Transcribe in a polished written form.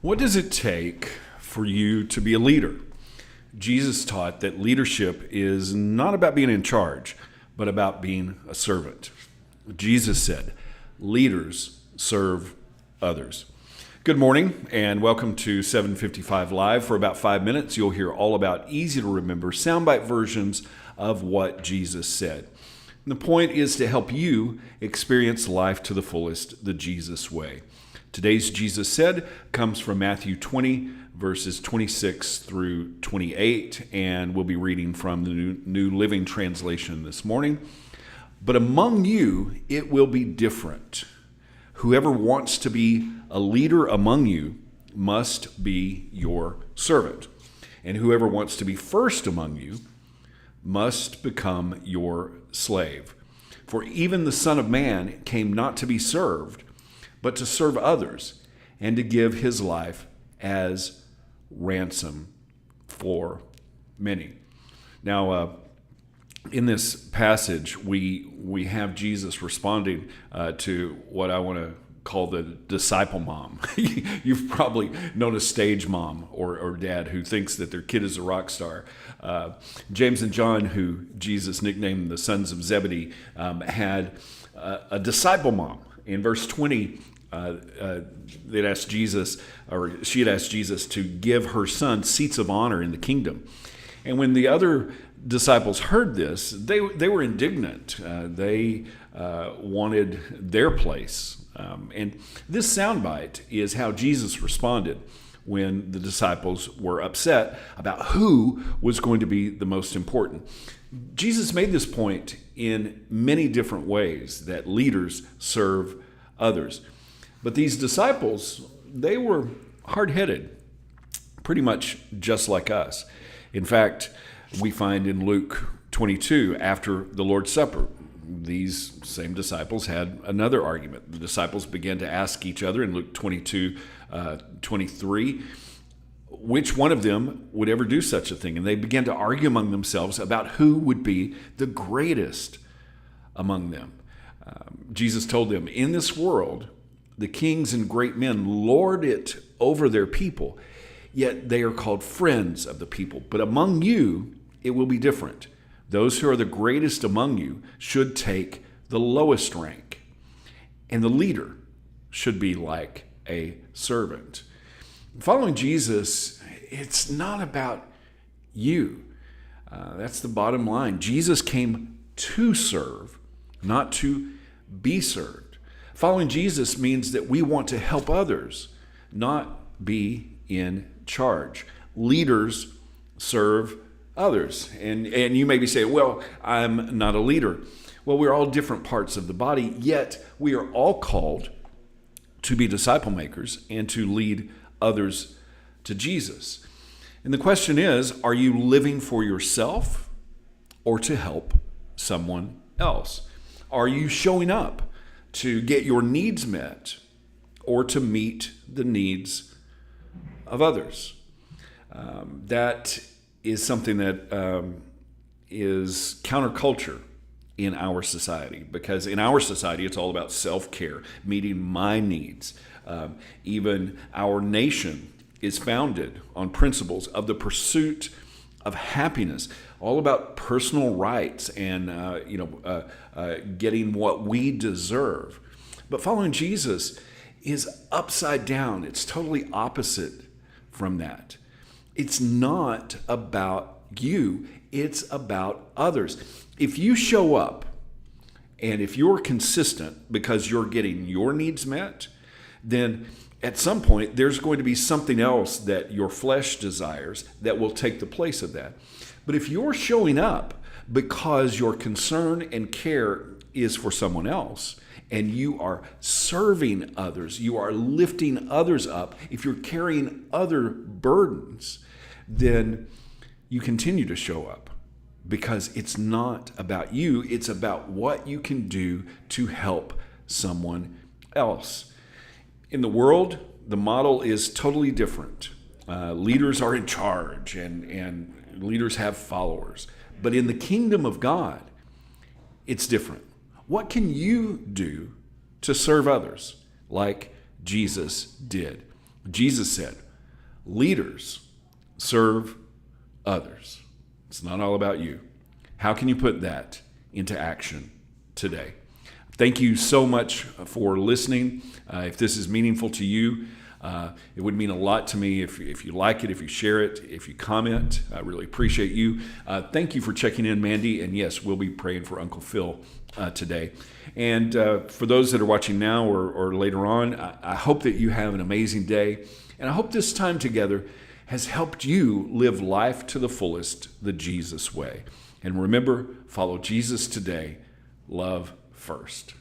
What does it take for you to be a leader? Jesus taught that leadership is not about being in charge, but about being a servant. Jesus said, leaders serve others. Good morning and welcome to 755 Live. For about 5 minutes, you'll hear all about easy to remember soundbite versions of what Jesus said. And the point is to help you experience life to the fullest, the Jesus way. Today's Jesus Said comes from Matthew 20, verses 26 through 28, and we'll be reading from the New Living Translation this morning. But among you, it will be different. Whoever wants to be a leader among you must be your servant. And whoever wants to be first among you must become your slave. For even the Son of Man came not to be served, but to serve others and to give his life as ransom for many. Now, in this passage, we have Jesus responding to what I want to call the disciple mom. You've probably known a stage mom or dad who thinks that their kid is a rock star. James and John, who Jesus nicknamed the sons of Zebedee, had a disciple mom. In verse 20, they'd asked Jesus, or she had asked Jesus to give her son seats of honor in the kingdom. And when the other disciples heard this, they were indignant. They wanted their place. And this soundbite is how Jesus responded when the disciples were upset about who was going to be the most important. Jesus made this point in many different ways, that leaders serve others. But these disciples, they were hard-headed, pretty much just like us. In fact, we find in Luke 22, after the Lord's Supper, these same disciples had another argument. The disciples began to ask each other in Luke 22, 23, which one of them would ever do such a thing. And they began to argue among themselves about who would be the greatest among them. Jesus told them, in this world, the kings and great men lord it over their people, yet they are called friends of the people. But among you, it will be different. Those who are the greatest among you should take the lowest rank, and the leader should be like a servant. Following Jesus, it's not about you. That's the bottom line. Jesus came to serve, not to be served. Following Jesus means that we want to help others, not be in charge. Leaders serve others. And you may be saying, well, I'm not a leader. Well, we're all different parts of the body, yet we are all called to be disciple makers and to lead others to Jesus. And the question is, are you living for yourself or to help someone else? Are you showing up to get your needs met or to meet the needs of others? That is something that is counterculture in our society, because in our society it's all about self-care, meeting my needs. Even our nation is founded on principles of the pursuit of happiness, all about personal rights and getting what we deserve. But following Jesus is upside down. It's totally opposite from that. It's not about you. It's about others. If you show up and if you're consistent because you're getting your needs met, then at some point there's going to be something else that your flesh desires that will take the place of that. But if you're showing up because your concern and care is for someone else, and you are serving others, you are lifting others up, if you're carrying other burdens, then you continue to show up, because it's not about you, it's about what you can do to help someone else. In the world, the model is totally different. Leaders are in charge and leaders have followers. But in the kingdom of God, it's different. What can you do to serve others like Jesus did? Jesus said, leaders serve others. It's not all about you. How can you put that into action today? Thank you so much for listening. If this is meaningful to you, it would mean a lot to me if you like it, if you share it, if you comment. I really appreciate you. Thank you for checking in, Mandy. And yes, we'll be praying for Uncle Phil today. And for those that are watching now or later on, I hope that you have an amazing day. And I hope this time together has helped you live life to the fullest, the Jesus way. And remember, follow Jesus today. Love first.